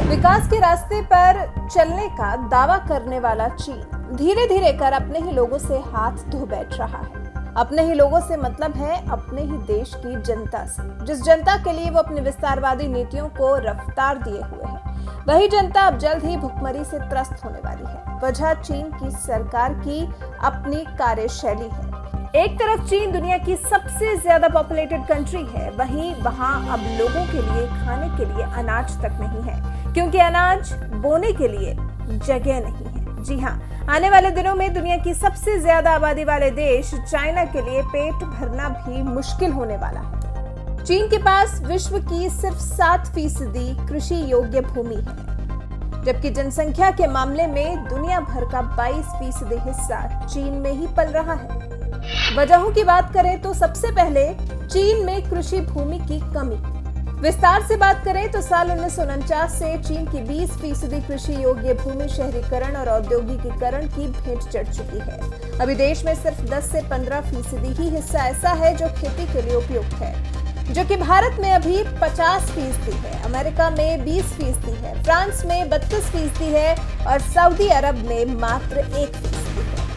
विकास के रास्ते पर चलने का दावा करने वाला चीन धीरे धीरे कर अपने ही लोगों से हाथ धो बैठ रहा है। अपने ही लोगों से मतलब है अपने ही देश की जनता से, जिस जनता के लिए वो अपनी विस्तारवादी नीतियों को रफ्तार दिए हुए है। वही जनता अब जल्द ही भुखमरी से त्रस्त होने वाली है। वजह चीन की सरकार की अपनी कार्यशैली है। एक तरफ चीन दुनिया की सबसे ज्यादा पॉपुलेटेड कंट्री है, वहीं वहां अब लोगों के लिए खाने के लिए अनाज तक नहीं है, क्योंकि अनाज बोने के लिए जगह नहीं है। जी हाँ, आने वाले दिनों में दुनिया की सबसे ज्यादा आबादी वाले देश चाइना के लिए पेट भरना भी मुश्किल होने वाला है। चीन के पास विश्व की सिर्फ 7% कृषि योग्य भूमि है, जबकि जनसंख्या के मामले में दुनिया भर का 22% हिस्सा चीन में ही पल रहा है। वजहों की बात करें तो सबसे पहले चीन में कृषि भूमि की कमी। विस्तार से बात करें तो साल 1949 से चीन की 20% कृषि योग्य भूमि शहरीकरण और औद्योगिकीकरण की भेंट चढ़ चुकी है। अभी देश में सिर्फ 10 से 15% ही हिस्सा ऐसा है जो खेती के लिए उपयुक्त है, जो कि भारत में अभी 50% है, अमेरिका में 20% है, फ्रांस में 32% है और सऊदी अरब में मात्र 1% है।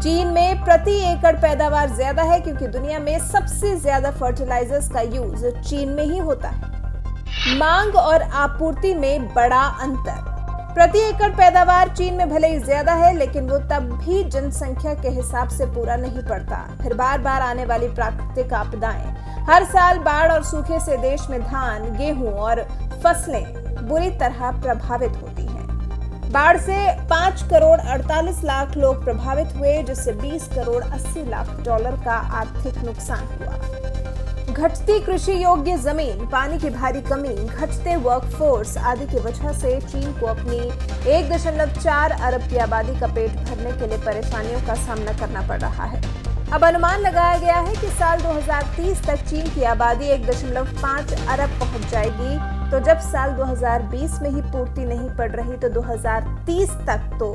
चीन में प्रति एकड़ पैदावार ज्यादा है क्योंकि दुनिया में सबसे ज्यादा फर्टिलाइजर्स का यूज चीन में ही होता है। मांग और आपूर्ति में बड़ा अंतर। प्रति एकड़ पैदावार चीन में भले ही ज्यादा है, लेकिन वो तब भी जनसंख्या के हिसाब से पूरा नहीं पड़ता। फिर बार बार आने वाली प्राकृतिक आपदाएं, हर साल बाढ़ और सूखे से देश में धान, गेहूं और फसलें बुरी तरह प्रभावित होती हैं। बाढ़ से 5 करोड़ 48 लाख लोग प्रभावित हुए, जिससे 20 करोड़ 80 लाख डॉलर का आर्थिक नुकसान हुआ। घटती कृषि योग्य जमीन, पानी की भारी कमी, घटते वर्कफोर्स आदि की वजह से चीन को अपनी 1.4 अरब की आबादी का पेट भरने के लिए परेशानियों का सामना करना पड़ रहा है। अब अनुमान लगाया गया है कि साल 2030 तक चीन की आबादी 1.5 अरब पहुंच जाएगी। तो जब साल 2020 में ही पूर्ति नहीं पड़ रही तो 2030 तक तो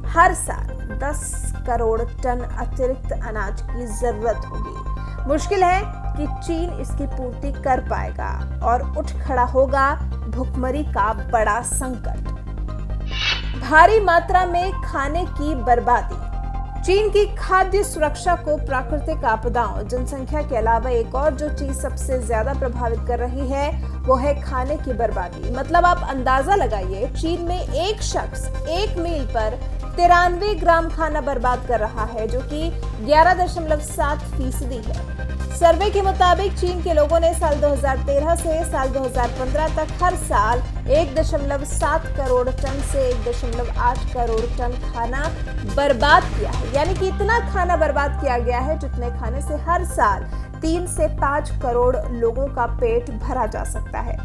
हर साल 10 करोड़ टन अतिरिक्त अनाज की जरूरत होगी। मुश्किल है कि चीन इसकी पूर्ति कर पाएगा और उठ खड़ा होगा भुखमरी का बड़ा संकट। भारी मात्रा में खाने की बर्बादी। चीन की खाद्य सुरक्षा को प्राकृतिक आपदाओं, जनसंख्या के अलावा एक और जो चीज सबसे ज्यादा प्रभावित कर रही है वो है खाने की बर्बादी। मतलब आप अंदाजा लगाइए, चीन में एक शख्स एक मील पर 93 ग्राम खाना बर्बाद कर रहा है, जो कि 11.7% है। सर्वे के मुताबिक चीन के लोगों ने साल 2013 से साल 2015 तक हर साल 1.7 करोड़ टन से 1.8 करोड़ टन खाना बर्बाद किया है। यानी कि इतना खाना बर्बाद किया गया है जितने खाने से हर साल 3 से 5 करोड़ लोगों का पेट भरा जा सकता है।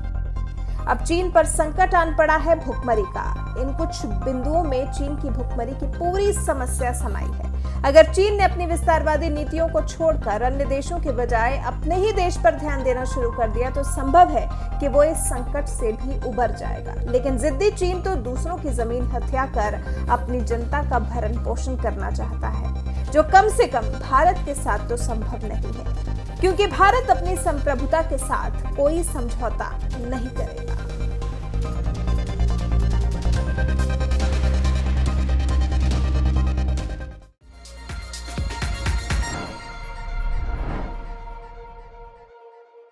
अब चीन पर संकट आन पड़ा है भुखमरी का। इन कुछ बिंदुओं में चीन की भुखमरी की पूरी समस्या समाई है। अगर चीन ने अपनी विस्तारवादी नीतियों को छोड़कर अन्य देशों के बजाय अपने ही देश पर ध्यान देना शुरू कर दिया तो संभव है कि वो इस संकट से भी उबर जाएगा। लेकिन जिद्दी चीन तो दूसरों की जमीन हथिया कर अपनी जनता का भरण पोषण करना चाहता है, जो कम से कम भारत के साथ तो संभव नहीं है, क्योंकि भारत अपनी संप्रभुता के साथ कोई समझौता नहीं करेगा।